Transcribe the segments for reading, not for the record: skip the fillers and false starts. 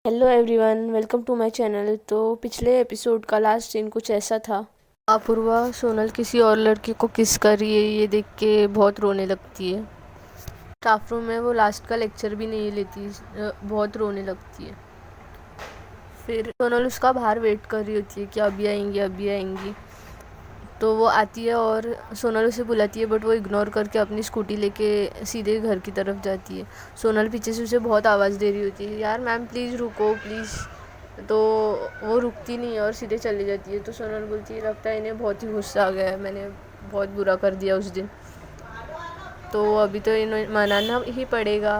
Hello everyone, welcome to my channel. तो पिछले episode का लास्ट सीन कुछ ऐसा था। अपूर्वा सोनल किसी और लड़के को किस कर रही है ये देख के बहुत रोने लगती है। स्टाफ रूम में वो लास्ट का लेक्चर भी नहीं लेती, बहुत रोने लगती है। फिर सोनल उसका बाहर वेट कर रही होती है कि अभी आएंगी अभी आएंगी। तो वो आती है और सोनल उसे बुलाती है, बट वो इग्नोर करके अपनी स्कूटी लेके सीधे घर की तरफ जाती है। सोनल पीछे से उसे बहुत आवाज़ दे रही होती है, यार मैम प्लीज़ रुको प्लीज़। तो वो रुकती नहीं है और सीधे चली जाती है। तो सोनल बोलती है, लगता है इन्हें बहुत ही गुस्सा आ गया है, मैंने बहुत बुरा कर दिया उस दिन, तो अभी तो इन्हें मनाना ही पड़ेगा।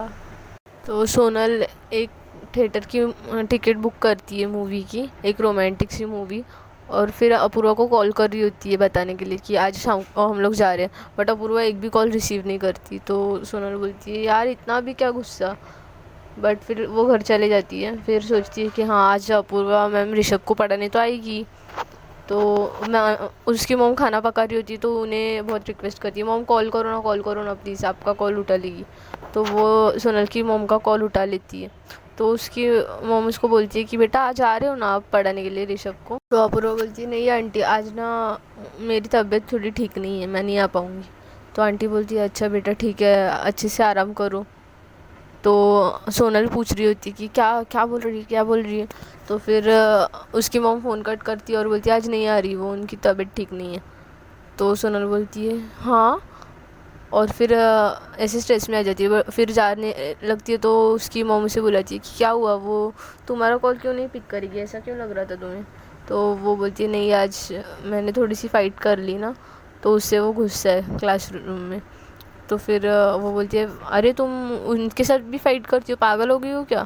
तो सोनल एक थिएटर की टिकट बुक करती है मूवी की, एक रोमांटिक सी मूवी। और फिर अपूर्वा को कॉल कर रही होती है बताने के लिए कि आज शाम को हम लोग जा रहे हैं, बट अपूर्वा एक भी कॉल रिसीव नहीं करती। तो सोनल बोलती है, यार इतना भी क्या गुस्सा। बट फिर वो घर चले जाती है। फिर सोचती है कि हाँ आज अपूर्वा मैम ऋषभ को पढ़ाने तो आएगी। तो मैं उसकी मॉम खाना पका रही होती है, तो उन्हें बहुत रिक्वेस्ट करती है, मॉम कॉल करो ना प्लीज़, आपका कॉल उठा लेगी। तो वो सोनल की मॉम का कॉल उठा लेती है। तो उसकी मॉम उसको बोलती है कि बेटा आज आ रहे हो ना आप पढ़ाने के लिए ऋषभ को। तो अपूर्वा बोलती है, नहीं आंटी आज ना मेरी तबीयत थोड़ी ठीक नहीं है, मैं नहीं आ पाऊँगी। तो आंटी बोलती है, अच्छा बेटा ठीक है, अच्छे से आराम करो। तो सोनल पूछ रही होती कि क्या क्या बोल रही है क्या बोल रही है। तो फिर उसकी मॉम फ़ोन कट करती है और बोलती है आज नहीं आ रही, वो उनकी तबीयत ठीक नहीं है। तो सोनल बोलती है हाँ। और फिर ऐसे स्ट्रेस में आ जाती है। फिर जाने लगती है तो उसकी मॉम उसे बुलाती है कि क्या हुआ, वो तुम्हारा कॉल क्यों नहीं पिक करेगी, ऐसा क्यों लग रहा था तुम्हें। तो वो बोलती है, नहीं आज मैंने थोड़ी सी फ़ाइट कर ली ना, तो उससे वो गुस्सा है क्लासरूम में। तो फिर वो बोलती है, अरे तुम उनके साथ भी फाइट करती हो, पागल हो गई हो क्या।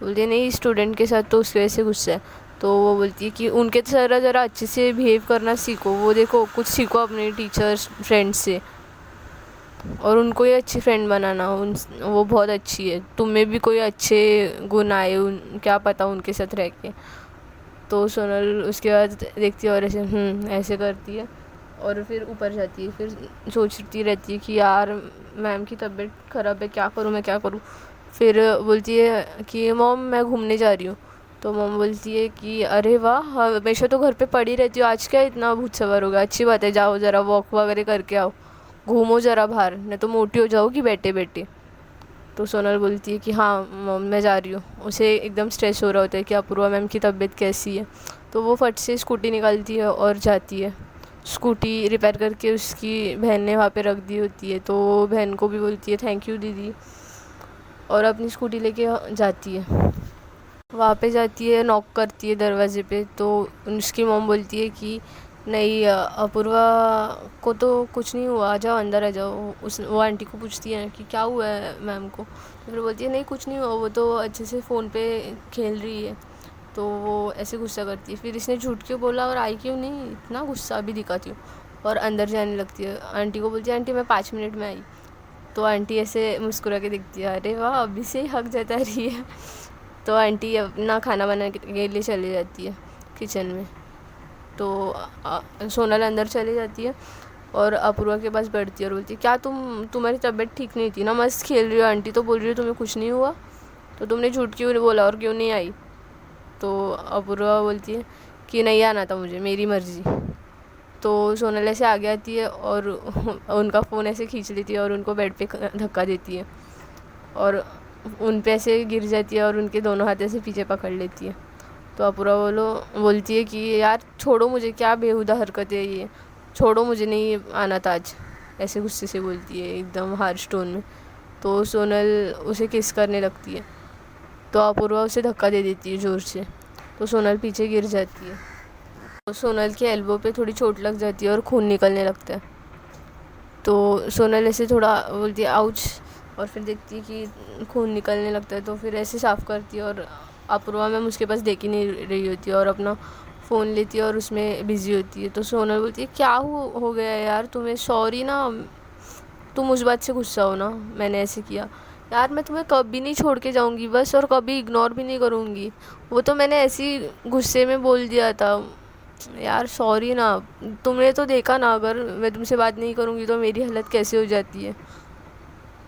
बोलती है, नहीं स्टूडेंट के साथ तो उसकी वजह से गुस्सा है। तो वो बोलती है कि उनके ज़रा ज़रा अच्छे से बिहेव करना सीखो, वो देखो कुछ सीखो अपने टीचर्स फ्रेंड्स से, और उनको ये अच्छी फ्रेंड बनाना। उन वो बहुत अच्छी है, तुम में भी कोई अच्छे गुण आए उन, क्या पता उनके साथ रह के। तो सोनल उसके बाद देखती है और ऐसे ऐसे करती है और फिर ऊपर जाती है। फिर सोचती रहती है कि यार मैम की तबीयत ख़राब है, क्या करूँ मैं क्या करूँ। फिर बोलती है कि मॉम मैं घूमने जा रही हूँ। तो मॉम बोलती है कि अरे वाह, हमेशा तो घर पे पड़ी रहती हो, आज क्या इतना भूत सवार होगा, अच्छी बात है, जाओ ज़रा वॉक वगैरह करके आओ, घूमो ज़रा बाहर, नहीं तो मोटी हो जाओगी बैठे बैठे। तो सोनल बोलती है कि हाँ मॉम मैं जा रही हूँ। उसे एकदम स्ट्रेस हो रहा होता है कि अपूर्वा मैम की तबीयत कैसी है। तो वो फट से स्कूटी निकालती है और जाती है। स्कूटी रिपेयर करके उसकी बहन ने वहाँ पे रख दी होती है, तो वो बहन को भी बोलती है थैंक यू दीदी, और अपनी स्कूटी लेके जाती है। वहाँ पे जाती है, नॉक करती है दरवाजे पे। तो उसकी मॉम बोलती है कि नहीं अपूर्वा को तो कुछ नहीं हुआ, आ जाओ अंदर आ जाओ। उस वो आंटी को पूछती है कि क्या हुआ है मैम को। तो फिर बोलती है नहीं कुछ नहीं हुआ, वो तो अच्छे से फ़ोन पे खेल रही है। तो वो ऐसे गुस्सा करती है, फिर इसने झूठ क्यों बोला और आई क्यों नहीं, इतना गुस्सा भी दिखाती हूँ। और अंदर जाने लगती है, आंटी को बोलती है आंटी मैं 5 मिनट में आई। तो आंटी ऐसे मुस्कुरा के देखती है, अरे वाह अभी से ही हक जता रही है। तो आंटी अपना खाना बनाने के लिए चली जाती है किचन में। तो सोनल अंदर चली जाती है और अपूर्वा के पास बैठती है और बोलती है, क्या तुम्हारी तबीयत ठीक नहीं थी ना, मस्त खेल रही हो, आंटी तो बोल रही हो तुम्हें कुछ नहीं हुआ, तो तुमने झूठ क्यों बोला और क्यों नहीं आई। तो अपूर्वा बोलती है कि नहीं आना था मुझे, मेरी मर्ज़ी। तो सोनल ऐसे आगे आती है और उनका फ़ोन ऐसे खींच लेती है और उनको बेड पे धक्का देती है और उन पे ऐसे गिर जाती है और उनके दोनों हाथ ऐसे पीछे पकड़ लेती है। तो अपूर्वा बोलती है कि यार छोड़ो मुझे, क्या बेहुदा हरकत है ये, छोड़ो मुझे, नहीं आना था आज, ऐसे गुस्से से बोलती है एकदम हार्श टोन में। तो सोनल उसे किस करने लगती है, तो अपूर्वा उसे धक्का दे देती है ज़ोर से। तो सोनल पीछे गिर जाती है। तो सोनल के एल्बो पे थोड़ी चोट लग जाती है और खून निकलने लगता है। तो सोनल ऐसे थोड़ा बोलती है आउच, और फिर देखती है कि खून निकलने लगता है। तो फिर ऐसे साफ़ करती है और अपूर्वा मैम उसके पास देख ही नहीं रही होती है और अपना फ़ोन लेती है और उसमें बिज़ी होती है। तो सोनल बोलती है क्या हो गया यार तुम्हें, सॉरी ना, तुम उस बात से गुस्सा हो ना, मैंने ऐसे किया। यार मैं तुम्हें कभी नहीं छोड़ के जाऊंगी बस, और कभी इग्नोर भी नहीं करूँगी, वो तो मैंने ऐसे ही गुस्से में बोल दिया था यार, सॉरी ना। तुमने तो देखा ना, अगर मैं तुमसे बात नहीं करूँगी तो मेरी हालत कैसे हो जाती है।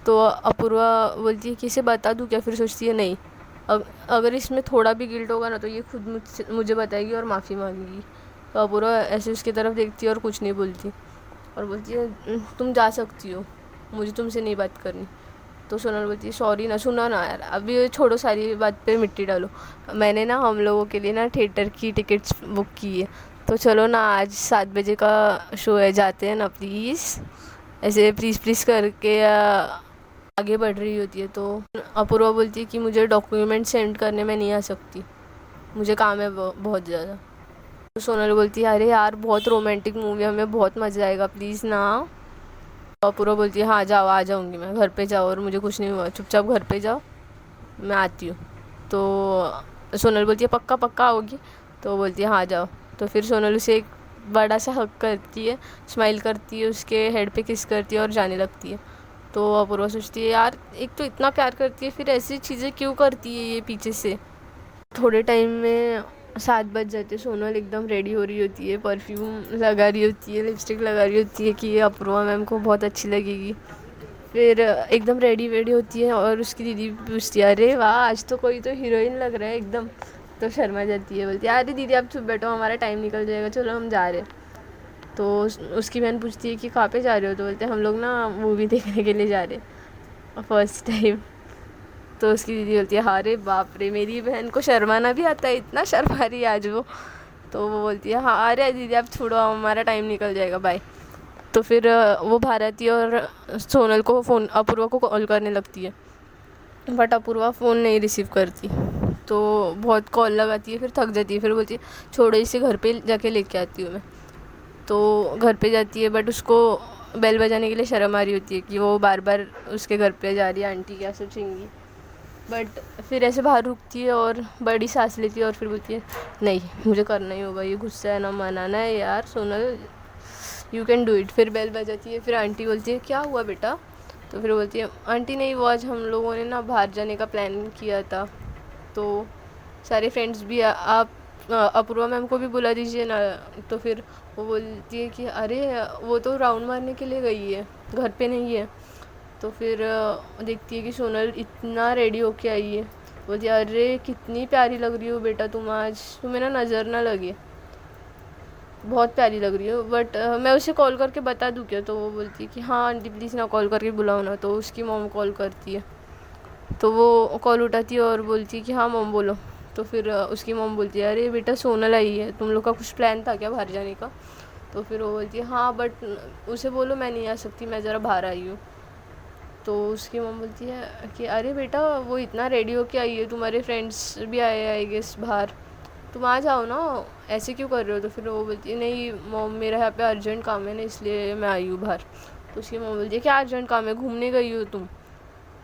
तो अपूर्वा बोलती है कि इसे बता दूँ क्या, फिर सोचती है नहीं अगर इसमें थोड़ा भी गिल्ट होगा ना तो ये खुद मुझे बताएगी और माफ़ी मांगेगी। तो अपूर्वा ऐसे उसकी तरफ देखती है और कुछ नहीं बोलती और बोलती है तुम जा सकती हो, मुझे तुमसे नहीं बात करनी। तो सोनल बोलती है सॉरी ना, सुनो ना यार, अभी छोड़ो सारी बात पे मिट्टी डालो, मैंने ना हम लोगों के लिए ना थिएटर की टिकट्स बुक की है, तो चलो ना आज 7 बजे का शो है, जाते हैं ना प्लीज़। ऐसे प्लीज़ प्लीज़ करके आगे बढ़ रही होती है। तो अपूर्वा बोलती है कि मुझे डॉक्यूमेंट सेंड करने में नहीं आ सकती, मुझे काम है बहुत ज़्यादा। तो सोनल बोलती है अरे यार बहुत रोमांटिक मूवी, हमें बहुत मज़ा आएगा, प्लीज़ ना। तो अपूर्वा बोलती है हाँ जाओ, आ जाऊँगी मैं, घर पे जाओ और मुझे कुछ नहीं हुआ, चुपचाप घर पे जाओ, मैं आती हूँ। तो सोनल बोलती है पक्का पक्का आओगी? तो बोलती है हाँ जाओ। तो फिर सोनल उसे एक बड़ा सा हक करती है, स्माइल करती है, उसके हेड पे किस करती है और जाने लगती है। तो अपूर्वा सोचती है यार एक तो इतना प्यार करती है, फिर ऐसी चीज़ें क्यों करती है ये पीछे से। थोड़े टाइम में 7 बज जाते, सोनल एकदम रेडी हो रही होती है, परफ्यूम लगा रही होती है, लिपस्टिक लगा रही होती है कि ये अपूर्वा मैम को बहुत अच्छी लगेगी। फिर एकदम रेडी वेडी होती है और उसकी दीदी पूछती है अरे वाह आज तो कोई तो हीरोइन लग रहा है एकदम। तो शर्मा जाती है, बोलती है अरे दीदी आप चुप बैठो, हमारा टाइम निकल जाएगा, चलो हम जा रहे हैं। तो उसकी बहन पूछती है कि कहाँ पे जा रहे हो? तो बोलते हैं हम लोग ना मूवी देखने के लिए जा रहे हैं फर्स्ट टाइम। तो उसकी दीदी बोलती है अरे बाप रे, मेरी बहन को शर्माना भी आता है, इतना शर्मा रही है आज वो। तो वो बोलती है हाँ अरे दीदी आप छोड़ो, हमारा टाइम निकल जाएगा, बाय। तो फिर वो बाहर आती है और सोनल को फ़ोन, अपूर्वा को कॉल करने लगती है, बट अपूर्वा फ़ोन नहीं रिसीव करती। तो बहुत कॉल लगाती है, फिर थक जाती है, फिर बोलती है छोड़ो इसे, घर पे जाके लेके आती हूँ मैं। तो घर पे जाती है बट उसको बेल बजाने के लिए शर्म आ रही होती है कि वो बार बार उसके घर पे जा रही है, आंटी क्या सोचेंगी। बट फिर ऐसे बाहर रुकती है और बड़ी सांस लेती है और फिर बोलती है नहीं मुझे करना ही होगा, ये गुस्सा है ना, मनाना है यार Sonal, you can do it. फिर बेल बजाती है, फिर आंटी बोलती है क्या हुआ बेटा? तो फिर बोलती है आंटी नहीं, वो आज हम लोगों ने ना बाहर जाने का प्लान किया था, तो सारे फ्रेंड्स भी आप अपूर्वा मैम को भी बुला दीजिए ना। तो फिर वो बोलती है कि अरे वो तो राउंड मारने के लिए गई है, घर पे नहीं है। तो फिर देखती है कि सोनल इतना रेडी होके आई है, बोलती है अरे कितनी प्यारी लग रही हो बेटा तुम आज, तुम्हें ना नज़र ना लगे, बहुत प्यारी लग रही हो। बट मैं उसे कॉल करके बता दूँ क्या? तो वो बोलती है कि हाँ आंटी प्लीज़ ना कॉल करके बुलाओ ना। तो उसकी मॉम कॉल करती है, तो वो कॉल उठाती है और बोलती है कि हाँ मॉम बोलो। तो फिर उसकी मॉम बोलती है अरे बेटा सोनल आई है, तुम लोग का कुछ प्लान था क्या बाहर जाने का? तो फिर वो बोलती है हाँ बट उसे बोलो मैं नहीं आ सकती, मैं ज़रा बाहर आई हूँ। तो उसकी मॉम बोलती है कि अरे बेटा वो इतना रेडी होके आई है, तुम्हारे फ्रेंड्स भी आए आई गेस बाहर, तुम आ जाओ ना, ऐसे क्यों कर रहे हो? तो फिर वो बोलती है नहीं मॉम मेरा यहाँ पे अर्जेंट काम है ना, इसलिए मैं आई हूँ बाहर। तो उसकी मॉम बोलती है क्या अर्जेंट काम है, घूमने गई हो तुम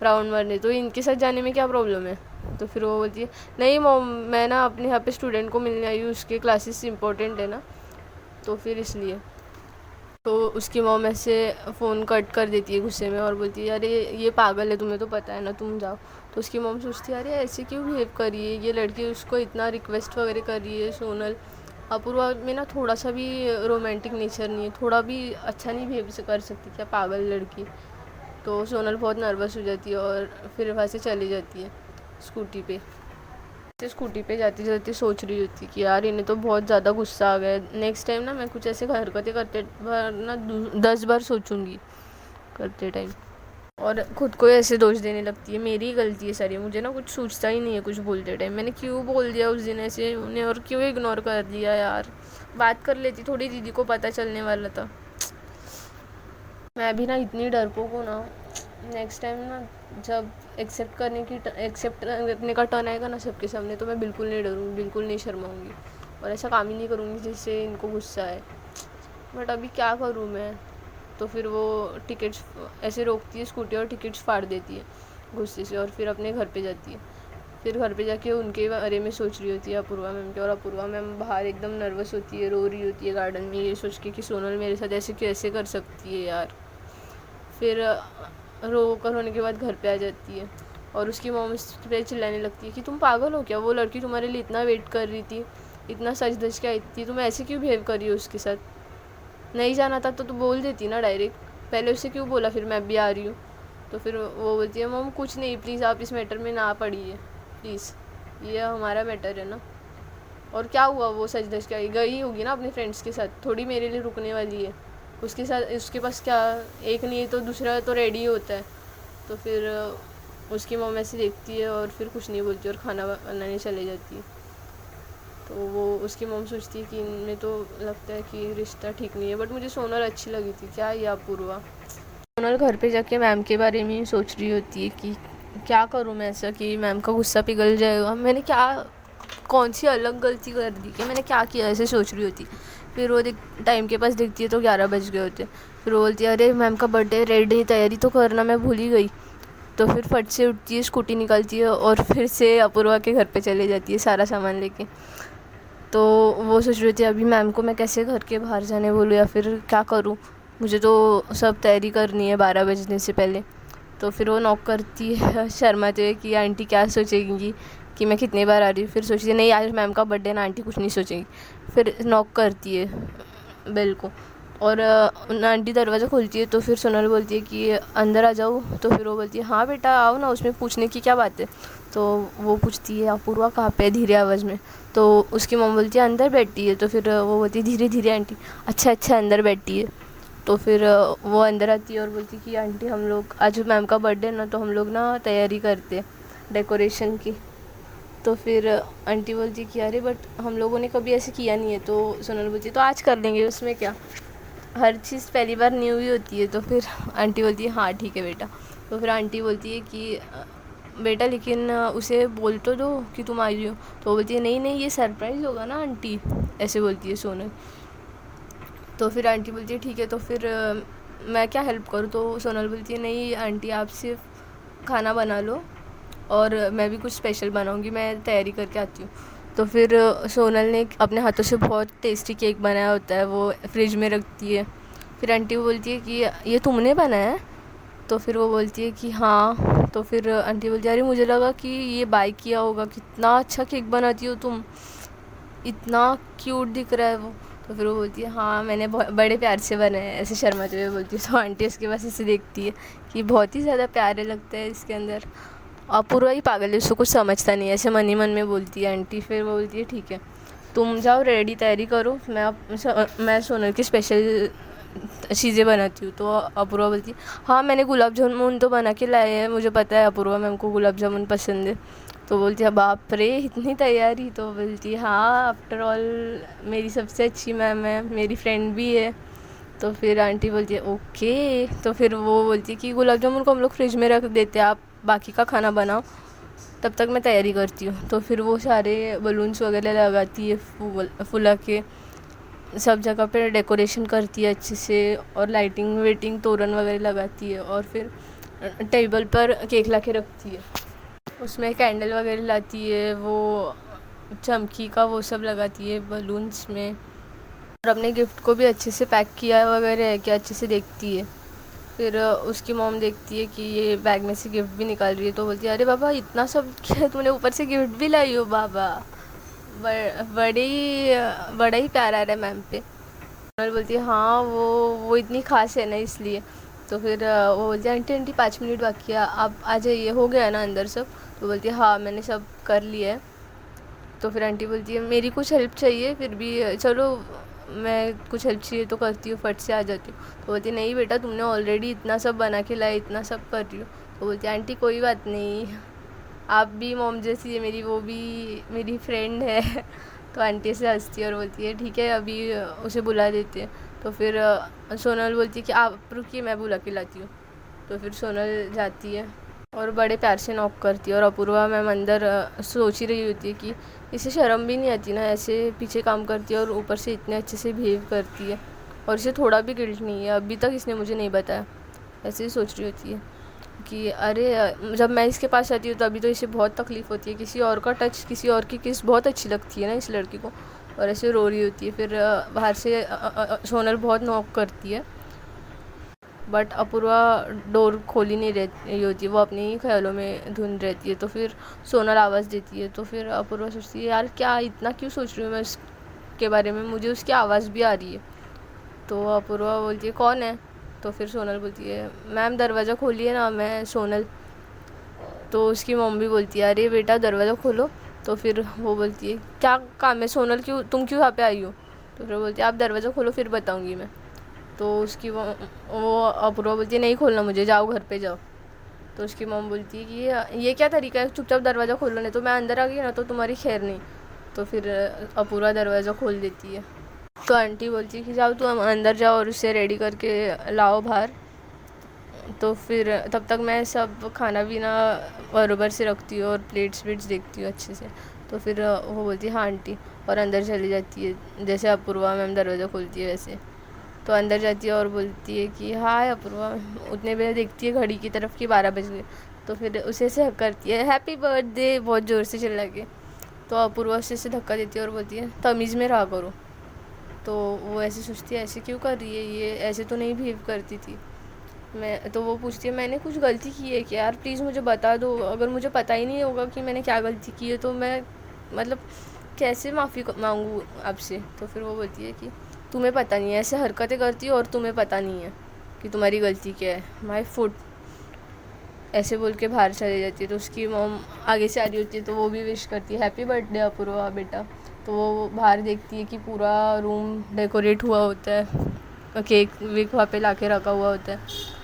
राउंड मारने, तो इनके साथ जाने में क्या प्रॉब्लम है? तो फिर वो बोलती है नहीं मॉम मैं ना अपने यहाँ पे स्टूडेंट को मिलने आई हूँ, उसके क्लासेस इंपॉर्टेंट है ना, तो फिर इसलिए। तो उसकी मॉम ऐसे फ़ोन कट कर देती है गुस्से में और बोलती है अरे ये पागल है, तुम्हें तो पता है ना, तुम जाओ। तो उसकी मॉम सोचती है अरे ऐसे क्यों बिहेव कर रही है ये लड़की, उसको इतना रिक्वेस्ट वगैरह कर रही है सोनल। अपूर्वा में ना थोड़ा सा भी रोमांटिक नेचर नहीं है, थोड़ा भी अच्छा नहीं बिहेव कर सकती क्या पागल लड़की। तो सोनल बहुत नर्वस हो जाती है और फिर वहाँ से चली जाती है स्कूटी पे। स्कूटी पे जाती जाती सोच रही होती कि यार इन्हें तो बहुत ज़्यादा गुस्सा आ गया, नेक्स्ट टाइम ना मैं कुछ ऐसे हरकतें करते बार ना 10 बार सोचूंगी करते टाइम। और ख़ुद को ऐसे दोष देने लगती है, मेरी गलती है सारी, मुझे ना कुछ सोचता ही नहीं है कुछ बोलते टाइम, मैंने क्यों बोल दिया उस दिन ऐसे उन्हें और क्यों इग्नोर कर दिया यार, बात कर लेती थोड़ी, दीदी को पता चलने वाला था। मैं भी ना इतनी डरपोक हूँ ना, नेक्स्ट टाइम ना जब एक्सेप्ट करने का टर्न आएगा ना सबके सामने, तो मैं बिल्कुल नहीं डरूँगी, बिल्कुल नहीं शर्माऊँगी और ऐसा काम ही नहीं करूँगी जिससे इनको गुस्सा है। बट अभी क्या करूँ मैं? तो फिर वो टिकट्स ऐसे रोकती है स्कूटी और टिकट्स फाड़ देती है गुस्से से और फिर अपने घर पे जाती है। फिर घर पे जाके उनके बारे में सोच रही होती है अपूर्वा मैम के, और अपूर्वा मैम बाहर एकदम नर्वस होती है, रो रही होती है गार्डन में, ये सोच के कि सोनल मेरे साथ ऐसे कैसे कर सकती है यार। फिर रो कर होने के बाद घर पे आ जाती है और उसकी मॉम उस पर चिल्लाने लगती है कि तुम पागल हो क्या, वो लड़की तुम्हारे लिए इतना वेट कर रही थी, इतना सच धज के आई थी, तुम ऐसे क्यों बिहेव कर रही हो उसके साथ? नहीं जाना था तो तू बोल देती ना डायरेक्ट, पहले उससे क्यों बोला फिर मैं भी आ रही हूँ? तो फिर वो बोलती है मॉम कुछ नहीं, प्लीज़ आप इस मैटर में ना पड़िए प्लीज़। ये हमारा बेटर है ना। और क्या हुआ, वो सच धज के गई होगी ना अपने फ्रेंड्स के साथ, थोड़ी मेरे लिए रुकने वाली है। उसके साथ उसके पास क्या, एक नहीं तो दूसरा तो रेडी होता है। तो फिर उसकी मम्मी ऐसे देखती है और फिर कुछ नहीं बोलती और खाना बनाने चले जाती है। तो वो उसकी मम्मी सोचती है कि इनमें तो लगता है कि रिश्ता ठीक नहीं है। बट मुझे सोनल अच्छी लगी थी। क्या ये अपूर्वा। सोनल घर पे जाके मैम के बारे में ही सोच रही होती है कि क्या करूँ मैं ऐसा कि मैम का गुस्सा पिघल जाएगा, मैंने क्या कौन सी अलग गलती कर दी, कि मैंने क्या किया, ऐसे सोच रही होती। फिर वो टाइम के पास देखती है तो 11 बज गए होते। फिर वो बोलती है अरे मैम का बर्थडे, रेडी तैयारी तो करना, मैं भूल ही गई। तो फिर फट से उठती है, स्कूटी निकालती है और फिर से अपूर्वा के घर पे चले जाती है सारा सामान लेके। तो वो सोच रही थी अभी मैम को मैं कैसे घर के बाहर जाने बोलूँ या फिर क्या करूँ, मुझे तो सब तैयारी करनी है 12 बजने से पहले। तो फिर वो नॉक करती है शर्माते हुए कि आंटी क्या सोचेंगी कि मैं कितनी बार आ रही हूँ। फिर सोचती है नहीं आज मैम का बर्थडे ना, आंटी कुछ नहीं सोचेंगी। फिर नॉक करती है बेल को और आंटी दरवाज़ा खोलती है। तो फिर सोनल बोलती है कि अंदर आ जाओ। तो फिर वो बोलती है हाँ बेटा आओ ना, उसमें पूछने की क्या बात है। तो वो पूछती है अपूर्वा कहाँ पे है, धीरे आवाज़ में। तो उसकी मम्मी बोलती है अंदर बैठी है। तो फिर वो बोलती है धीरे धीरे आंटी, अच्छा अच्छा अंदर बैठी है। तो फिर वो अंदर आती है और बोलती कि आंटी हम लोग आज मैम का बर्थडे ना, तो हम लोग ना तैयारी करते डेकोरेशन की। तो फिर आंटी बोलती कि अरे बट हम लोगों ने कभी ऐसे किया नहीं है। तो सोनल बोलती तो आज कर लेंगे, उसमें क्या, हर चीज़ पहली बार न्यू ही होती है। तो फिर आंटी बोलती है हाँ ठीक है बेटा। तो फिर आंटी बोलती है कि बेटा लेकिन उसे बोल तो दो कि तुम आई हो। तो वो बोलती है नहीं नहीं ये सरप्राइज़ होगा ना आंटी, ऐसे बोलती है सोनल। तो फिर आंटी बोलती है ठीक है। तो फिर मैं क्या हेल्प करूँ। तो सोनल बोलती है नहीं आंटी आप सिर्फ खाना बना लो और मैं भी कुछ स्पेशल बनाऊँगी, मैं तैयारी करके आती हूँ। तो फिर सोनल ने अपने हाथों से बहुत टेस्टी केक बनाया होता है, वो फ्रिज में रखती है। फिर आंटी वो बोलती है कि ये तुमने बनाया है। तो फिर वो बोलती है कि हाँ। तो फिर आंटी बोलती है अरे मुझे लगा कि ये बाय किया होगा, कितना अच्छा केक बनाती हो तुम, इतना क्यूट दिख रहा है वो। तो फिर वो बोलती है हाँ मैंने बहुत बड़े प्यार से बनाया है, ऐसे शर्माते हुए बोलती है। तो आंटी उसके पास ऐसे देखती है कि बहुत ही ज़्यादा प्यारे लगता है इसके अंदर। अपूर्वा ही पागल है, उसको कुछ समझता नहीं है, ऐसे मन ही मन में बोलती है आंटी। फिर वो बोलती है ठीक है तुम जाओ रेडी तैयारी करो, मैं सोनल की स्पेशल चीज़ें बनाती हूँ। तो अपूर्वा बोलती है हाँ मैंने गुलाब जामुन तो बना के लाए हैं, मुझे पता है अपूर्वा मैम को गुलाब जामुन पसंद है। तो बोलती है बाप रे इतनी तैयारी। तो बोलती है हाँ आफ्टर ऑल मेरी सबसे अच्छी मैम है, मेरी फ्रेंड भी है। तो फिर आंटी बोलती है ओके। तो फिर वो बोलती है कि गुलाब जामुन को हम लोग फ्रिज में रख देते हैं, आप बाकी का खाना बनाओ, तब तक मैं तैयारी करती हूँ। तो फिर वो सारे बलून्स वगैरह लगाती है, फुला के सब जगह पे डेकोरेशन करती है अच्छे से और लाइटिंग वेटिंग तोरण वगैरह लगाती है। और फिर टेबल पर केक ला के रखती है, उसमें कैंडल वगैरह लाती है, वो चमकी का वो सब लगाती है बलून्स में। और अपने गिफ्ट को भी अच्छे से पैक किया वगैरह है कि अच्छे से देखती है। फिर उसकी मॉम देखती है कि ये बैग में से गिफ्ट भी निकाल रही है। तो बोलती है अरे बाबा इतना सब क्या तूने, ऊपर से गिफ्ट भी लाई हो बाबा, बड़ा ही प्यार आ रहा है मैम पे। और बोलती है हाँ वो इतनी खास है ना इसलिए। तो फिर वो बोलती है आंटी आंटी 5 मिनट बाकी है, आप आ जाइए, हो गया ना अंदर सब। तो बोलती है हाँ मैंने सब कर लिया है। तो फिर आंटी बोलती है मेरी कुछ हेल्प चाहिए, फिर भी चलो मैं कुछ हेल्प चाहिए तो करती हूँ, फट से आ जाती हूँ। तो बोलती है नहीं बेटा तुमने ऑलरेडी इतना सब बना के लाया, इतना सब कर रही हो। तो बोलती है आंटी कोई बात नहीं, आप भी मॉम जैसी है मेरी, वो भी मेरी फ्रेंड है। तो आंटी से हंसती है और बोलती है ठीक है अभी उसे बुला देते हैं। तो फिर सोनल बोलती है कि आप रुकिए मैं बुला के लाती हूँ। तो फिर सोनल जाती है और बड़े प्यार से नॉक करती है। और अपूर्वा मैम अंदर सोच ही रही होती है कि इसे शर्म भी नहीं आती ना, ऐसे पीछे काम करती है और ऊपर से इतने अच्छे से बिहेव करती है और इसे थोड़ा भी गिल्ट नहीं है, अभी तक इसने मुझे नहीं बताया, ऐसे ही सोच रही होती है कि अरे जब मैं इसके पास आती हूँ तो अभी तो इसे बहुत तकलीफ़ होती है, किसी और का टच किसी और की किस बहुत अच्छी लगती है ना इस लड़की को, और ऐसे रो रही होती है। फिर बाहर से सोनल बहुत नॉक करती है बट अपूर्वा डोर खोली नहीं रहती होती, वो अपने ही ख्यालों में धुंध रहती है। तो फिर सोनल आवाज़ देती है। तो फिर अपूर्वा सोचती है यार क्या इतना क्यों सोच रही हूँ मैं उसके बारे में, मुझे उसकी आवाज़ भी आ रही है। तो अपूर्वा बोलती है कौन है। तो फिर सोनल बोलती है मैम दरवाज़ा खोलिए ना, मैं सोनल। तो उसकी मम्मी बोलती है अरे बेटा दरवाज़ा खोलो, तो फिर वो बोलती है क्या काम है सोनल, क्यों तुम क्यों यहाँ पे आई हो? तो फिर बोलती है आप दरवाज़ा खोलो फिर बताऊँगी मैं। तो उसकी वो अपूर्वा बोलती है नहीं खोलना मुझे, जाओ घर पे जाओ। तो उसकी मॉम बोलती है कि ये क्या तरीका है, चुपचाप दरवाज़ा खोलो, नहीं तो मैं अंदर आ गई ना तो तुम्हारी खैर नहीं। तो फिर अपूर्वा दरवाज़ा खोल देती है। तो आंटी बोलती है कि जाओ तुम अंदर जाओ और उसे रेडी करके लाओ बाहर। तो फिर तब तक मैं सब खाना पीना बराबर से रखती हूँ और प्लेट्स वेट्स देखती हूँ अच्छे से। तो फिर वो बोलती है हाँ आंटी, और अंदर चली जाती है जैसे अपूर्वा मैम दरवाज़ा खोलती है वैसे। तो अंदर जाती है और बोलती है कि हाय अपूर्वा। उतने में देखती है घड़ी की तरफ कि 12 बज गए। तो फिर उसे से हक करती है हैप्पी बर्थडे बहुत ज़ोर से चिल्ला के। तो अपूर्वा उसे धक्का देती है और बोलती है तमीज़ में रहा करो। तो वो ऐसे सोचती है ऐसे क्यों कर रही है, ये ऐसे तो नहीं बिहेव करती थी। मैं तो वो पूछती है मैंने कुछ गलती की है कि यार प्लीज़ मुझे बता दो, अगर मुझे पता ही नहीं होगा कि मैंने क्या गलती की है तो मैं मतलब कैसे माफ़ी मांगूँ आपसे। तो फिर वो बोलती है कि तुम्हें पता नहीं है, ऐसे हरकतें करती हो और तुम्हें पता नहीं है कि तुम्हारी गलती क्या है, माय फुट। ऐसे बोल के बाहर चली जाती है। तो उसकी मॉम आगे से आ रही होती है तो वो भी विश करती है हैप्पी बर्थडे अपूर्वा बेटा। तो वो बाहर देखती है कि पूरा रूम डेकोरेट हुआ होता है, केक वेक वहाँ पे ला के रखा हुआ होता है।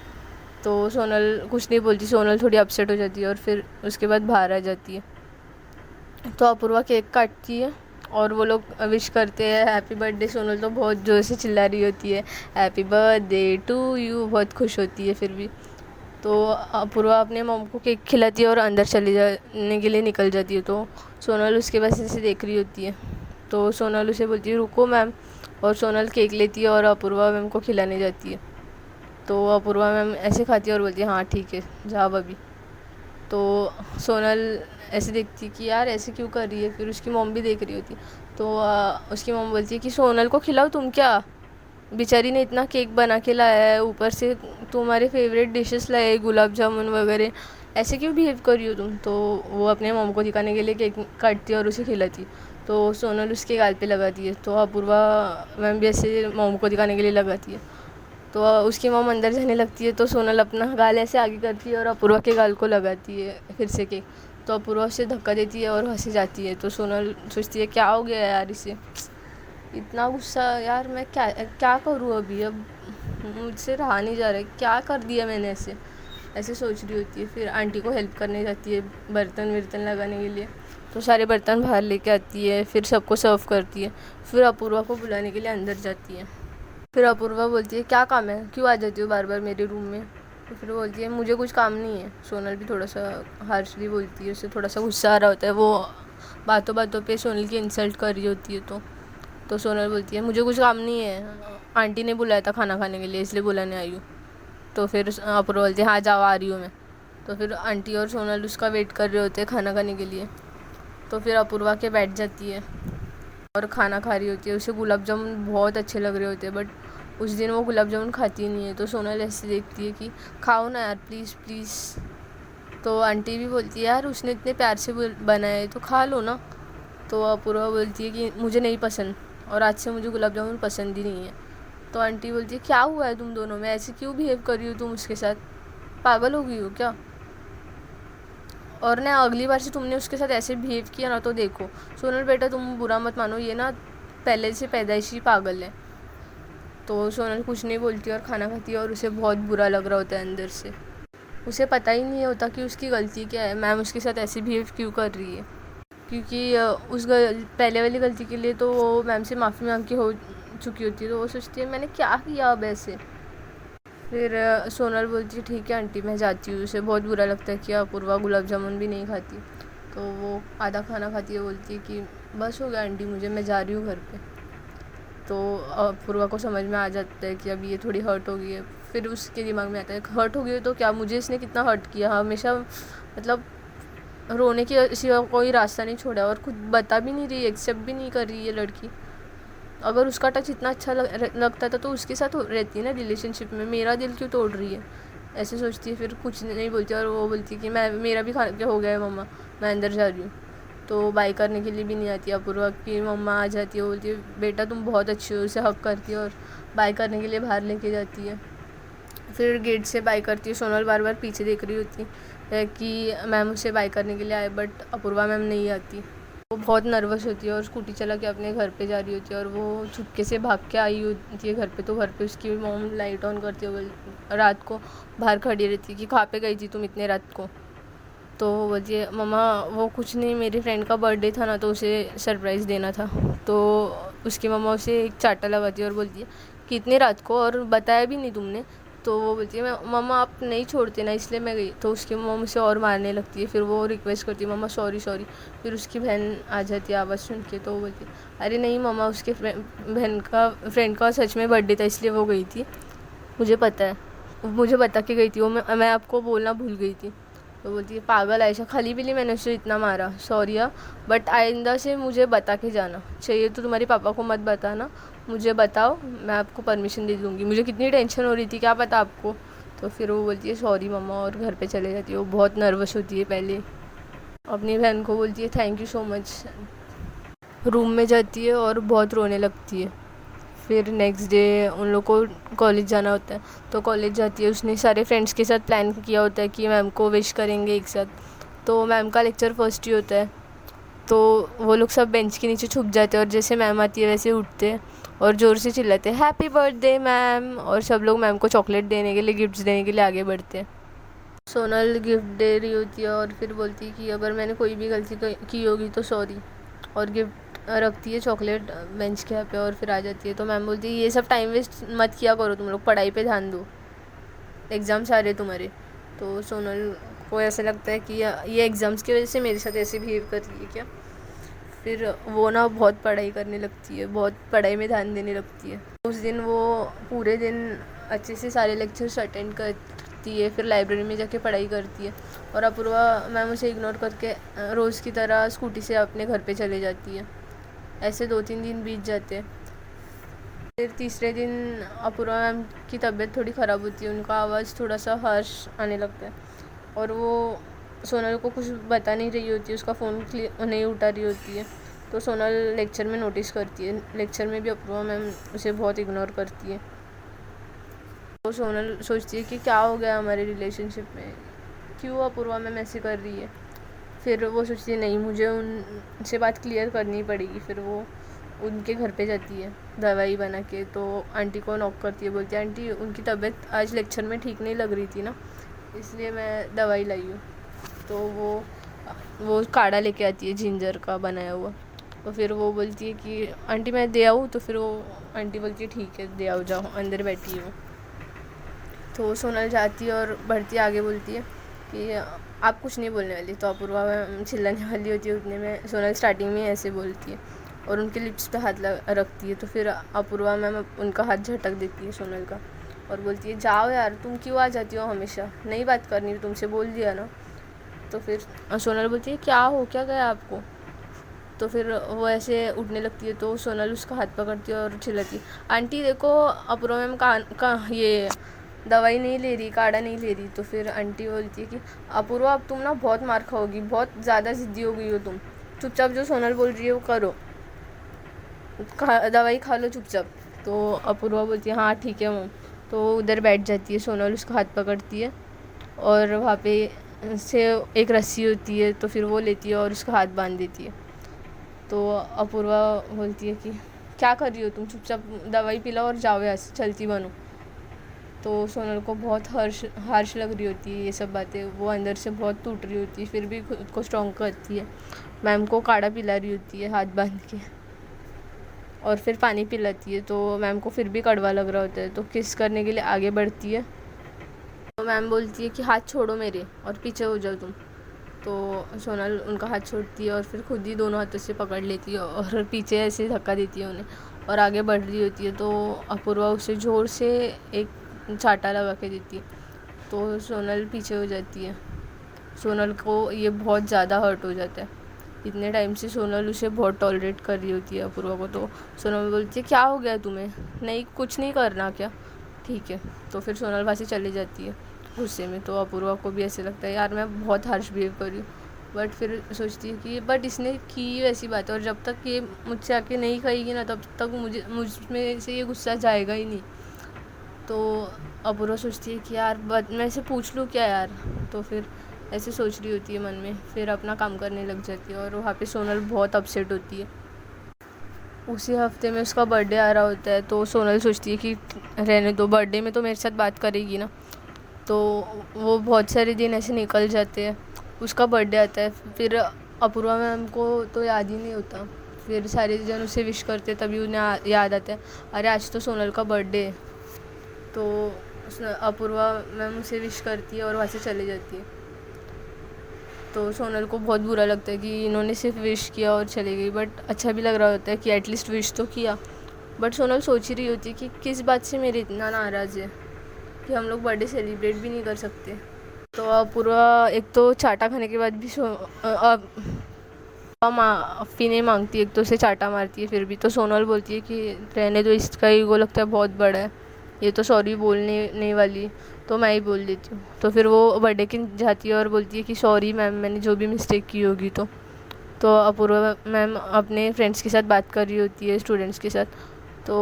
तो सोनल कुछ नहीं बोलती, सोनल थोड़ी अपसेट हो जाती है और फिर उसके बाद बाहर आ जाती है। तो अपूर्वा केक काटती है और वो लोग विश करते हैं हैप्पी बर्थडे। सोनल तो बहुत ज़ोर से चिल्ला रही होती है हैप्पी बर्थडे टू यू, बहुत खुश होती है फिर भी। तो अपूर्वा अपने मॉम को केक खिलाती है और अंदर चली जाने के लिए निकल जाती है। तो सोनल उसके पास ऐसे देख रही होती है। तो सोनल उसे बोलती है रुको मैम, और सोनल केक लेती है और अपूर्वा मैम को खिलाने जाती है। तो अपूर्वा मैम ऐसे खाती है और बोलती है हाँ ठीक है जाओ अभी। तो सोनल ऐसे देखती है कि यार ऐसे क्यों कर रही है, फिर उसकी मॉम भी देख रही होती है। तो उसकी मॉम बोलती है कि सोनल को खिलाओ, तुम क्या, बेचारी ने इतना केक बना के लाया है, ऊपर से तुम्हारे फेवरेट डिशेस लाए गुलाब जामुन वगैरह, ऐसे क्यों बिहेव कर रही हो तुम। तो वो अपने मॉम को दिखाने के लिए केक काटती है और उसे खिलाती। तो सोनल उसके गाल पे लगाती है। तो अपूर्वा मैम भी ऐसे मॉम को दिखाने के लिए लगाती है। तो उसकी मॉम अंदर जाने लगती है तो सोनल अपना गाल ऐसे आगे करती है और अपूर्वा के गाल को लगाती है फिर से केक। तो अपूर्वा उसे धक्का देती है और हंसी जाती है। तो सोनल सोचती है क्या हो गया यार इसे, इतना गुस्सा, यार मैं क्या क्या करूँ अभी, अब मुझसे रहा नहीं जा रहा है, क्या कर दिया मैंने ऐसे, ऐसे सोच रही होती है। फिर आंटी को हेल्प करने जाती है बर्तन वर्तन लगाने के लिए। तो सारे बर्तन बाहर लेके आती है, फिर सबको सर्व करती है। फिर अपूर्वा को बुलाने के लिए अंदर जाती है। फिर अपूर्वा बोलती है क्या काम है, क्यों आ जाती हो बार बार मेरे रूम में। तो फिर बोलती है मुझे कुछ काम नहीं है। सोनल भी थोड़ा सा हार्शली बोलती है, उसे थोड़ा सा गुस्सा आ रहा होता है, वो बातों बातों पे सोनल की इंसल्ट कर रही होती है। तो सोनल बोलती है मुझे कुछ काम नहीं है, आंटी ने बुलाया था खाना खाने के लिए इसलिए बुलाने आई हूँ। तो फिर अपूर्वा बोलती है हाँ जाओ आ रही हूँ मैं। तो फिर आंटी और सोनल उसका वेट कर रहे होते हैं खाना खाने के लिए। तो फिर अपूर्वा के बैठ जाती है और खाना खा रही होती है। उसे गुलाब जामुन बहुत अच्छे लग रहे होते हैं बट उस दिन वो गुलाब जामुन खाती नहीं है। तो सोनल ऐसे देखती है कि खाओ ना यार प्लीज़ प्लीज़। तो आंटी भी बोलती है यार उसने इतने प्यार से बनाया है तो खा लो ना। तो अपूर्वा बोलती है कि मुझे नहीं पसंद और आज से मुझे गुलाब जामुन पसंद ही नहीं है। तो आंटी बोलती है क्या हुआ है तुम दोनों में, ऐसे क्यों बिहेव कर रही हो तुम उसके साथ, पागल हो गई हो क्या। और ना अगली बार से तुमने उसके साथ ऐसे बिहेव किया ना तो देखो। सोनल बेटा तुम बुरा मत मानो, ये ना पहले से पैदाइशी पागल है। तो सोनल कुछ नहीं बोलती और खाना खाती है और उसे बहुत बुरा लग रहा होता है अंदर से। उसे पता ही नहीं होता कि उसकी गलती क्या है, मैम उसके साथ ऐसे बिहेव क्यों कर रही है। क्योंकि पहले वाली गलती के लिए तो वो मैम से माफ़ी मांग के हो चुकी होती है। तो वो सोचती है मैंने क्या किया अब ऐसे। फिर सोनल बोलती है ठीक है आंटी मैं जाती हूँ। उसे बहुत बुरा लगता है कि अपूर्वा गुलाब जामुन भी नहीं खाती। तो वो आधा खाना खाती है, बोलती है कि बस हो गया आंटी मुझे, मैं जा रही हूँ घर पे। तो अपूर्वा को समझ में आ जाता है कि अब ये थोड़ी हर्ट हो गई है। फिर उसके दिमाग में आता है हर्ट हो गई है तो क्या, मुझे इसने कितना हर्ट किया, हमेशा मतलब रोने के सिवा कोई रास्ता नहीं छोड़ा और खुद बता भी नहीं रही, एक्सेप्ट भी नहीं कर रही है लड़की। अगर उसका टच इतना अच्छा लगता था तो उसके साथ रहती है ना रिलेशनशिप में, मेरा दिल क्यों तोड़ रही है, ऐसे सोचती है। फिर कुछ नहीं बोलती और वो बोलती है कि मैं मेरा भी खाना हो गया है मम्मा, मैं अंदर जा रही हूँ। तो बाय करने के लिए भी नहीं आती अपूर्वा की मम्मा आ जाती है, वो बोलती है बेटा तुम बहुत अच्छी हो, उसे हक करती है और बाय करने के लिए बाहर लेके जाती है। फिर गेट से बाय करती है। सोनल बार बार पीछे देख रही होती है कि मैम उसे बाय करने के लिए आए बट अपूर्वा मैम नहीं आती। वो बहुत नर्वस होती है और स्कूटी चला के अपने घर पे जा रही होती है और वो चुपके से भाग के आई होती है घर पे। तो घर पे उसकी मॉम लाइट ऑन करती है, रात को बाहर खड़ी रहती है कि कहाँ पे गई थी तुम इतने रात को। तो वो बोलती है मम्मा वो कुछ नहीं, मेरी फ्रेंड का बर्थडे था ना तो उसे सरप्राइज़ देना था। तो उसकी मम्मा उसे एक चाटा लगाती है और बोलती है कि इतनी रात को और बताया भी नहीं तुमने। तो वो बोलती है मैं मम्मा आप नहीं छोड़ते ना इसलिए मैं गई। तो उसकी मम्मा उसे और मारने लगती है। फिर वो रिक्वेस्ट करती है मम्मा सॉरी सॉरी। फिर उसकी बहन आ जाती है आवाज़ सुन के। तो वो बोलती है अरे नहीं मम्मा उसके फ्रेंड का सच में बर्थडे था इसलिए वो गई थी, मुझे पता है, मुझे बता के गई थी वो, मैं आपको बोलना भूल गई थी। तो बोलती है पागल आयशा, खाली पीली मैंने उसे इतना मारा, सॉरी यार, बट आइंदा से मुझे बता के जाना चाहिए तो तुम्हारे पापा को मत बताना, मुझे बताओ मैं आपको परमिशन दे दूँगी, मुझे कितनी टेंशन हो रही थी क्या पता आपको। तो फिर वो बोलती है सॉरी मम्मा और घर पे चले जाती है। वो बहुत नर्वस होती है पहले, अपनी बहन को बोलती है thank you so much. Room में जाती है और बहुत रोने लगती है। फिर नेक्स्ट डे उन लोग को कॉलेज जाना होता है तो कॉलेज जाती है। उसने सारे फ्रेंड्स के साथ प्लान किया होता है कि मैम को विश करेंगे एक साथ। तो मैम का लेक्चर फर्स्ट ही होता है तो वो लोग सब बेंच के नीचे छुप जाते हैं और जैसे मैम आती है वैसे उठते हैं और ज़ोर से चिल्लाते हैं हैप्पी बर्थडे मैम। और सब लोग मैम को चॉकलेट देने के लिए, गिफ्ट्स देने के लिए आगे बढ़ते हैं। सोनल गिफ्ट दे रही होती है और फिर बोलती है कि अगर मैंने कोई भी गलती की होगी तो सॉरी, और गिफ्ट रखती है चॉकलेट बेंच के यहाँ पे और फिर आ जाती है। तो मैम बोलती है ये सब टाइम वेस्ट मत किया करो, तुम लोग पढ़ाई पे ध्यान दो, एग्ज़ाम्स आ रहे तुम्हारे। तो सोनल को ऐसा लगता है कि ये एग्ज़ाम्स की वजह से मेरे साथ ऐसे बिहेव कर रही है क्या। फिर वो ना बहुत पढ़ाई करने लगती है, बहुत पढ़ाई में ध्यान देने लगती है। उस दिन वो पूरे दिन अच्छे से सारे लेक्चर्स अटेंड करती है, फिर लाइब्रेरी में जाके पढ़ाई करती है और अपूर्वा मैम उसे इग्नोर करके रोज़ की तरह स्कूटी से अपने घर पे चले जाती है। ऐसे 2-3 दिन बीत जाते हैं। फिर तीसरे दिन अपूर्वा मैम की तबीयत थोड़ी ख़राब होती है, उनका आवाज़ थोड़ा सा हार्श आने लगता है और वो सोनल को कुछ बता नहीं रही होती है, उसका फ़ोन नहीं उठा रही होती है। तो सोनल लेक्चर में नोटिस करती है, लेक्चर में भी अपूर्वा मैम उसे बहुत इग्नोर करती है। तो सोनल सोचती है कि क्या हो गया हमारे रिलेशनशिप में, क्यों अपूर्वा मैम ऐसे कर रही है। फिर वो सोचती है नहीं मुझे उनसे बात क्लियर करनी पड़ेगी। फिर वो उनके घर पे जाती है दवाई बना के। तो आंटी को नॉक करती है, बोलती है आंटी उनकी तबीयत आज लेक्चर में ठीक नहीं लग रही थी ना, इसलिए मैं दवाई लाई हूँ। तो वो काढ़ा लेके आती है जिंजर का बनाया हुआ। तो फिर वो बोलती है कि आंटी मैं दे आऊँ। तो फिर वो आंटी बोलती है ठीक है दे आओ, जाओ अंदर बैठी है वो। तो सोनल जाती है और बढ़ती आगे बोलती है कि आप कुछ नहीं बोलने वाली। तो अपूर्वा चिल्लाने वाली होती है, उतने में सोनल स्टार्टिंग में ऐसे बोलती है और उनके लिप्स पे हाथ रखती है। तो फिर अपूर्वा मैम उनका हाथ झटक देती है सोनल का और बोलती है जाओ यार, तुम क्यों आ जाती हो हमेशा, नहीं बात करनी तुमसे बोल दिया ना। तो फिर सोनल बोलती है क्या हो क्या गया आपको। तो फिर वो ऐसे उठने लगती है तो सोनल उसका हाथ पकड़ती है और चिल्लाती है आंटी देखो अपूर्वा मैम का ये दवाई नहीं ले रही, काढ़ा नहीं ले रही। तो फिर आंटी बोलती है कि अपूर्वा अब तुम ना बहुत मार खाओगी, बहुत ज़्यादा ज़िद्दी हो गई हो तुम, चुपचाप जो सोनल बोल रही है वो करो, दवाई खा लो चुपचाप। तो अपूर्वा बोलती है हाँ ठीक है मम। तो उधर बैठ जाती है, सोनल उसका हाथ पकड़ती है और वहाँ पे से एक रस्सी होती है तो फिर वो लेती है और उसका हाथ बांध देती है। तो अपूर्वा बोलती है कि क्या कर रही हो तुम, चुपचाप दवाई पिलाओ और जाओ यहाँ से, चलती बनो। तो सोनल को बहुत हार्श लग रही होती है ये सब बातें, वो अंदर से बहुत टूट रही होती है, फिर भी खुद को स्ट्रॉन्ग करती है। मैम को काढ़ा पिला रही होती है हाथ बांध के और फिर पानी पिलाती है। तो मैम को फिर भी कड़वा लग रहा होता है तो किस करने के लिए आगे बढ़ती है। तो मैम बोलती है कि हाथ छोड़ो मेरे और पीछे हो जाओ तुम। तो सोनल उनका हाथ छोड़ती है और फिर खुद ही दोनों हाथों से पकड़ लेती है और पीछे ऐसे धक्का देती है उन्हें और आगे बढ़ रही होती है। तो अपूर्वा उसे ज़ोर से एक चाटा लगा के देती है तो सोनल पीछे हो जाती है। सोनल को ये बहुत ज़्यादा हर्ट हो जाता है, इतने टाइम से सोनल उसे बहुत टॉलरेट कर रही होती है अपूर्वा को। तो सोनल बोलती है क्या हो गया तुम्हें, नहीं कुछ नहीं करना क्या, ठीक है। तो फिर सोनल वहाँ से चली जाती है गुस्से में। तो अपूर्वा को भी ऐसे लगता है यार मैं बहुत हार्श बिहेव कर रही हूँ, बट फिर सोचती है कि बट इसने की वैसी बात है और जब तक ये मुझसे आके नहीं कहेगी ना तब तक मुझ में से ये गुस्सा जाएगा ही नहीं। तो अपूर्वा सोचती है कि यार मैं इसे पूछ लूँ क्या यार। तो फिर ऐसे सोच रही होती है मन में, फिर अपना काम करने लग जाती है। और वहाँ पे सोनल बहुत अपसेट होती है। उसी हफ्ते में उसका बर्थडे आ रहा होता है, तो सोनल सोचती है कि रहने दो, बर्थडे में तो मेरे साथ बात करेगी ना। तो वो बहुत सारे दिन ऐसे निकल जाते हैं। उसका बर्थडे आता है, फिर अपूर्वा मैम को तो याद ही नहीं होता। फिर सारे जन उसे विश करते, तभी उन्हें याद आता है अरे आज तो सोनल का बर्थडे है। तो अपूर्वा मैम उसे विश करती है और वहाँ से चली जाती है। तो सोनल को बहुत बुरा लगता है कि इन्होंने सिर्फ विश किया और चली गई, बट अच्छा भी लग रहा होता है कि एटलीस्ट विश तो किया। बट सोनल सोच ही रही होती है कि किस बात से मेरे इतना नाराज़ है कि हम लोग बर्थडे सेलिब्रेट भी नहीं कर सकते। तो अपूर्वा एक तो चाटा खाने के बाद भी माफ़ी नहीं मांगती, एक तो उसे चाटा मारती है। फिर भी तो सोनल बोलती है कि रहने दो, इसका ईगो लगता है बहुत बड़ा है, ये तो सॉरी बोलने नहीं वाली, तो मैं ही बोल देती हूँ। तो फिर वो बर्थडे की जाती है और बोलती है कि सॉरी मैम, मैंने जो भी मिस्टेक की होगी। तो अपूर्वा मैम अपने फ्रेंड्स के साथ बात कर रही होती है, स्टूडेंट्स के साथ। तो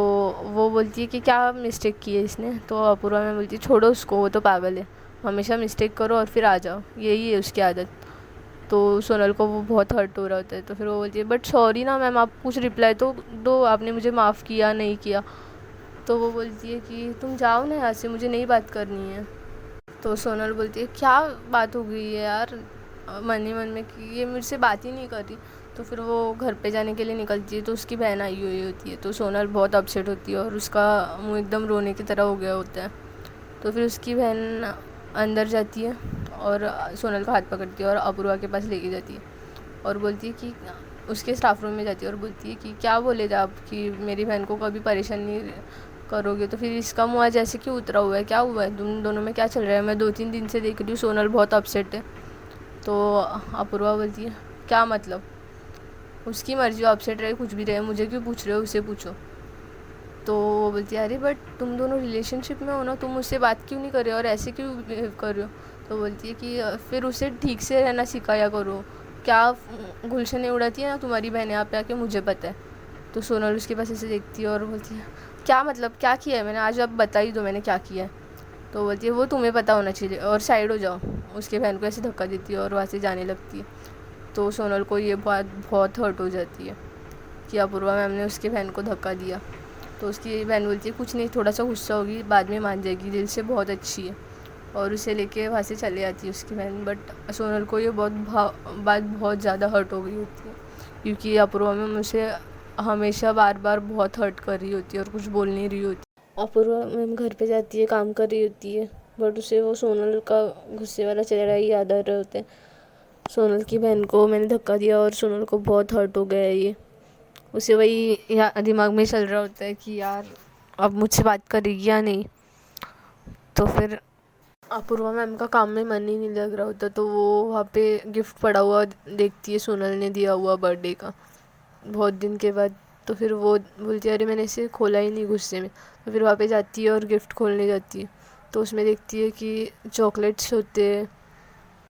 वो बोलती है कि क्या मिस्टेक की है इसने। तो अपूर्वा मैम बोलती है छोड़ो उसको, वो तो पागल है, हमेशा मिस्टेक करो और फिर आ जाओ, यही है उसकी आदत। तो सोनल को वो बहुत हर्ट हो रहा होता है। तो फिर वो बोलती है बट सॉरी ना मैम, आप कुछ रिप्लाई तो दो, आपने मुझे माफ़ किया नहीं किया। तो वो बोलती है कि तुम जाओ ना यहाँ से, मुझे नहीं बात करनी है। तो सोनल बोलती है क्या बात हो गई है यार, मन ही मन में कि ये मुझसे बात ही नहीं कर रही। तो फिर वो घर पे जाने के लिए निकलती है, तो उसकी बहन आई हुई होती है। तो सोनल बहुत अपसेट होती है और उसका मुंह एकदम रोने की तरह हो गया होता है। तो फिर उसकी बहन अंदर जाती है और सोनल का हाथ पकड़ती है और अपूर्वा के पास लेके जाती है और बोलती है कि उसके स्टाफ रूम में जाती है और बोलती है कि क्या बोले थे आप कि मेरी बहन को कभी परेशान नहीं करोगे। तो फिर इसका मुँह आज ऐसे क्यों उतरा हुआ है, क्या हुआ है, तुम दोनों में क्या चल रहा है, मैं 2-3 दिन से देख रही हूँ सोनल बहुत अपसेट है। तो अपूर्वा बोलती है क्या मतलब, उसकी मर्जी, अपसेट रहे कुछ भी रहे, मुझे क्यों पूछ रहे हो, उसे पूछो। तो वो बोलती है अरे बट तुम दोनों रिलेशनशिप में हो ना, तुम उससे बात क्यों नहीं कर रहे हो और ऐसे क्यों बिहेव कर रहे हो। तो बोलती है कि फिर उसे ठीक से रहना सिखाया करो, क्या गुलशनें उड़ाती है ना तुम्हारी बहन यहाँ पे आके, मुझे पता है। तो सोनल उसके पास ऐसे देखती है और बोलती है क्या मतलब, क्या किया है मैंने, आज आप बता ही दो मैंने क्या किया है। तो बोलती है वो तुम्हें पता होना चाहिए और साइड हो जाओ। उसके बहन को ऐसे धक्का देती है और वहाँ से जाने लगती है। तो सोनल को ये बात बहुत हर्ट हो जाती है कि अपूर्वा मैम ने उसके बहन को धक्का दिया। तो उसकी बहन बोलती है कुछ नहीं, थोड़ा सा गुस्सा होगी, बाद में मान जाएगी, दिल से बहुत अच्छी है। और उसे लेके वहाँ से चले जाती है उसकी बहन। बट सोनल को ये बात बहुत ज़्यादा हर्ट हो गई होती है, क्योंकि अपूर्वा मैम उसे हमेशा बार बार बहुत हर्ट कर रही होती है और कुछ बोल नहीं रही होती। अपूर्वा मैम घर पे जाती है, काम कर रही होती है, बट उसे वो सोनल का गुस्से वाला चेहरा ही याद आ रहे होते हैं। सोनल की बहन को मैंने धक्का दिया और सोनल को बहुत हर्ट हो गया है ये। उसे वही दिमाग में चल रहा होता है कि यार अब मुझसे बात करेगी या नहीं। तो फिर अपूर्वा मैम का काम में मन ही नहीं लग रहा होता, तो वो वहाँ पे गिफ्ट पड़ा हुआ देखती है सोनल ने दिया हुआ बर्थडे का बहुत दिन के बाद। तो फिर वो बोलती है अरे मैंने इसे खोला ही नहीं गुस्से में। तो फिर वहाँ पे जाती है और गिफ्ट खोलने जाती है। तो उसमें देखती है कि चॉकलेट्स होते हैं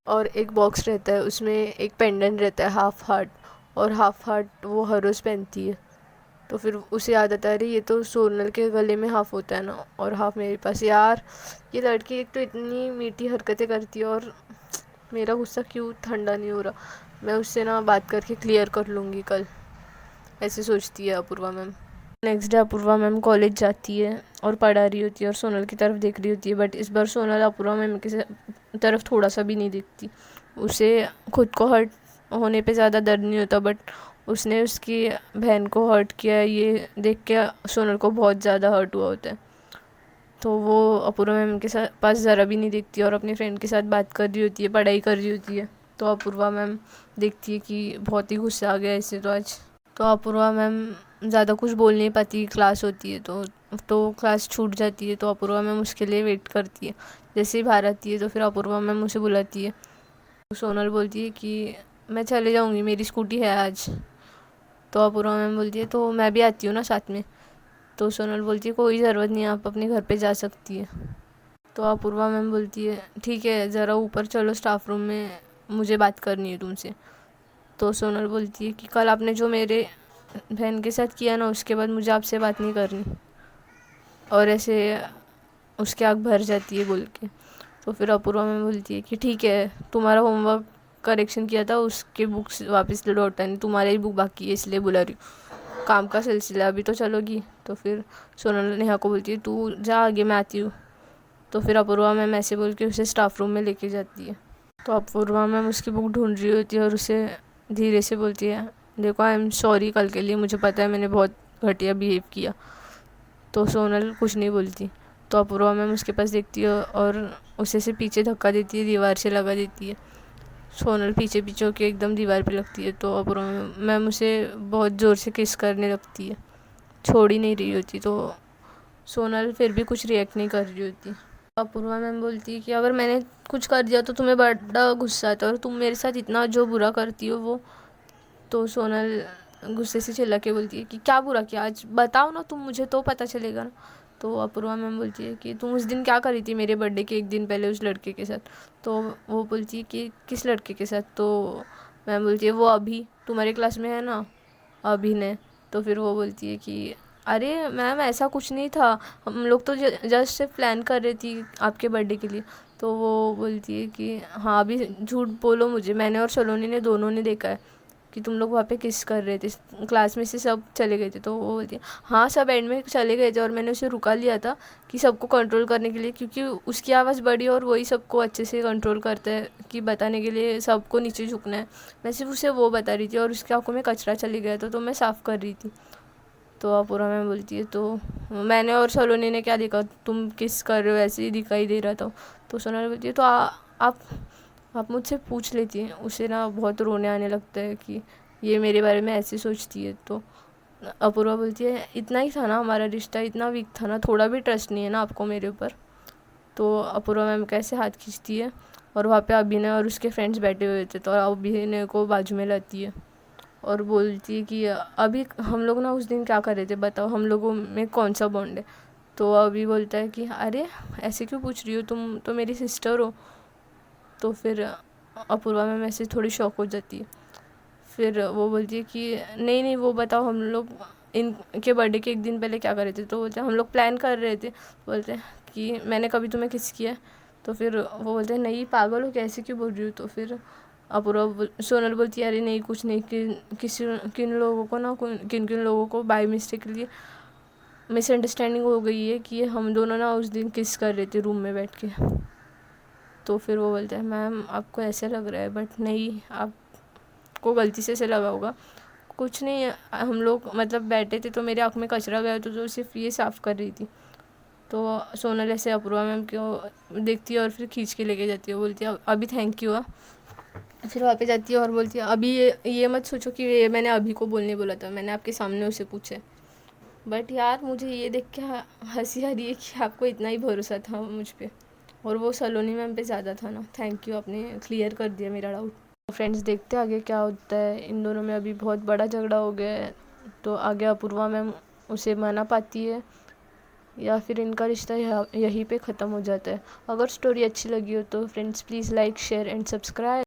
और एक बॉक्स रहता है, उसमें एक पेंडेंट रहता है हाफ हार्ट, और हाफ हार्ट वो हर रोज़ पहनती है। तो फिर उसे याद आता है अरे ये तो सोनल के गले में हाफ होता है ना और हाफ मेरे पास। यार ये लड़की एक तो इतनी मीठी हरकतें करती है और मेरा गुस्सा क्यों ठंडा नहीं हो रहा, मैं उससे ना बात करके क्लियर कर लूँगी कल, ऐसे सोचती है Apoorva ma'am. Next day Apoorva ma'am college जाती है और पढ़ा रही होती है और सोनल की तरफ देख रही होती है। बट इस बार सोनल अपूर्वा मैम की तरफ थोड़ा सा भी नहीं दिखती। उसे खुद को हर्ट होने पे ज़्यादा दर्द नहीं होता, बट उसने उसकी बहन को हर्ट किया है ये देख के सोनल को बहुत ज़्यादा हर्ट हुआ होता है। तो वो अपूर्वा मैम के साथ पास ज़रा भी नहीं दिखती और अपनी फ्रेंड के साथ बात कर रही होती है, पढ़ाई कर रही होती है। तो अपूर्वा मैम देखती है कि बहुत ही गुस्सा आ गया इससे तो आज। तो अपूर्वा मैम ज़्यादा कुछ बोल नहीं पाती, क्लास होती है तो क्लास छूट जाती है। तो अपूर्वा मैम उसके लिए वेट करती है। जैसे ही बाहर आती है तो फिर अपूर्वा मैम उसे बुलाती है। तो सोनल बोलती है कि मैं चले जाऊँगी, मेरी स्कूटी है आज। तो अपूर्वा मैम बोलती है तो मैं भी आती हूँ ना साथ में। तो सोनल बोलती है कोई ज़रूरत नहीं, आप अपने घर पे जा सकती है। तो अपूर्वा मैम बोलती है ठीक है, ज़रा ऊपर चलो स्टाफ रूम में, मुझे बात करनी है तुमसे। तो सोनल बोलती है कि कल आपने जो मेरे बहन के साथ किया ना, उसके बाद मुझे आपसे बात नहीं करनी। और ऐसे उसकी आँख भर जाती है बोल के। तो फिर अपूर्वा मैम बोलती है कि ठीक है, तुम्हारा होमवर्क करेक्शन किया था उसके बुक्स वापस लौटानी, तुम्हारी ही बुक बाकी है इसलिए बुला रही हूँ, काम का सिलसिला अभी तो चलोगी। तो फिर सोनल नेहा को बोलती है तू जा आगे, मैं आती हूँ। तो फिर अपूर्वा मैम ऐसे बोल के उसे स्टाफ रूम में लेके जाती है। तो अपूर्वा मैम उसकी बुक ढूंढ रही होती है और उसे धीरे से बोलती है देखो आई एम सॉरी कल के लिए, मुझे पता है मैंने बहुत घटिया बिहेव किया। तो सोनल कुछ नहीं बोलती। तो अपूर्वा मैम उसके पास देखती है और उसे से पीछे धक्का देती है, दीवार से लगा देती है। सोनल पीछे पीछे होकर एकदम दीवार पे लगती है। तो अपूर्वा मैम उसे बहुत ज़ोर से किस करने लगती है, छोड़ ही नहीं रही होती। तो सोनल फिर भी कुछ रिएक्ट नहीं कर रही होती। अपूर्वा मैम बोलती है कि अगर मैंने कुछ कर दिया तो तुम्हें बड़ा गुस्सा आता है और तुम मेरे साथ इतना जो बुरा करती हो वो। तो सोनल गुस्से से चिल्ला के बोलती है कि क्या बुरा किया, आज बताओ ना तुम, मुझे तो पता चलेगा ना। तो अपूर्वा मैम बोलती है कि तुम उस दिन क्या करी थी मेरे बर्थडे के एक दिन पहले उस लड़के के साथ। तो वो बोलती है कि किस लड़के के साथ। तो मैम बोलती है वो अभी तुम्हारे क्लास में है ना, अभिनय। तो फिर वो बोलती है कि अरे मैम ऐसा कुछ नहीं था, हम लोग तो जस्ट से प्लान कर रही थी आपके बर्थडे के लिए। तो वो बोलती है कि हाँ अभी झूठ बोलो मुझे, मैंने और सलोनी ने दोनों ने देखा है कि तुम लोग वहाँ पे किस कर रहे थे, क्लास में से सब चले गए थे। तो वो बोलती है हाँ सब एंड में चले गए थे और मैंने उसे रुका लिया था कि सबको कंट्रोल करने के लिए, क्योंकि उसकी आवाज़ बड़ी और वही सबको अच्छे से कंट्रोल करता है कि बताने के लिए सबको नीचे झुकना है। मैं सिर्फ उसे वो बता रही थी और उसकी आंखों में कचरा चले गया था तो मैं साफ़ कर रही थी। तो अपूर्वा मैम बोलती है तो मैंने और सलोनी ने क्या देखा, तुम किस कर रहे हो ऐसे ही दिखाई दे रहा था। तो सोनल बोलती है तो आप मुझसे पूछ लेती हैं। उसे ना बहुत रोने आने लगता है कि ये मेरे बारे में ऐसे सोचती है। तो अपूर्वा बोलती है इतना ही था ना हमारा रिश्ता, इतना वीक था ना, थोड़ा भी ट्रस्ट नहीं है ना आपको मेरे ऊपर। तो अपूर्वा मैम कैसे हाथ खींचती है और वहाँ पे अभिनय और उसके फ्रेंड्स बैठे हुए थे। तो अभिनय को बाजू में लाती है और बोलती है कि अभी हम लोग ना उस दिन क्या कर रहे थे बताओ, हम लोगों में कौन सा बॉन्ड है। तो अभी बोलता है कि अरे ऐसे क्यों पूछ रही हो, तुम तो मेरी सिस्टर हो। तो फिर अपूर्वा मैम ऐसे थोड़ी शॉक हो जाती है। फिर वो बोलती है कि नहीं नहीं वो बताओ हम लोग इनके बर्थडे के एक दिन पहले क्या कर रहे थे। तो बोलते हैं हम लोग प्लान कर रहे थे। बोलते हैं कि मैंने कभी तुम्हें किस किया। तो फिर वो बोलते हैं नहीं पागल हो कैसे क्यों बोल रही हो। तो फिर अपूर्वा सोनल बोलती है अरे नहीं कुछ नहीं, किन लोगों को ना किन किन लोगों को बाय मिस्टेकली मिसअंडरस्टैंडिंग हो गई है कि हम दोनों ना उस दिन किस कर रहे थे रूम में बैठ के। तो फिर वो बोलते हैं मैम आपको ऐसे लग रहा है बट नहीं, आपको गलती से लगा होगा, कुछ नहीं है, हम लोग मतलब बैठे थे तो मेरे आँख में कचरा गया तो सिर्फ ये साफ़ कर रही थी। तो सोनल ऐसे अपूर्वा मैम को देखती है और फिर खींच के लेके जाती है, बोलती है अभी थैंक यू। फिर वहाँ पे जाती है और बोलती है अभी ये मत सोचो कि ये मैंने अभी को बोलने बोला था, मैंने आपके सामने उसे पूछा। बट यार मुझे ये देख के हंसी आ रही है कि आपको इतना ही भरोसा था मुझ पर, और वो सलोनी मैम पे ज़्यादा था ना। थैंक यू, आपने क्लियर कर दिया मेरा डाउट। फ्रेंड्स देखते आगे क्या होता है, इन दोनों में अभी बहुत बड़ा झगड़ा हो गया है। तो आगे अपूर्वा मैम उसे मना पाती है या फिर इनका रिश्ता यहीं पे ख़त्म हो जाता है। अगर स्टोरी अच्छी लगी हो तो friends please like share and subscribe.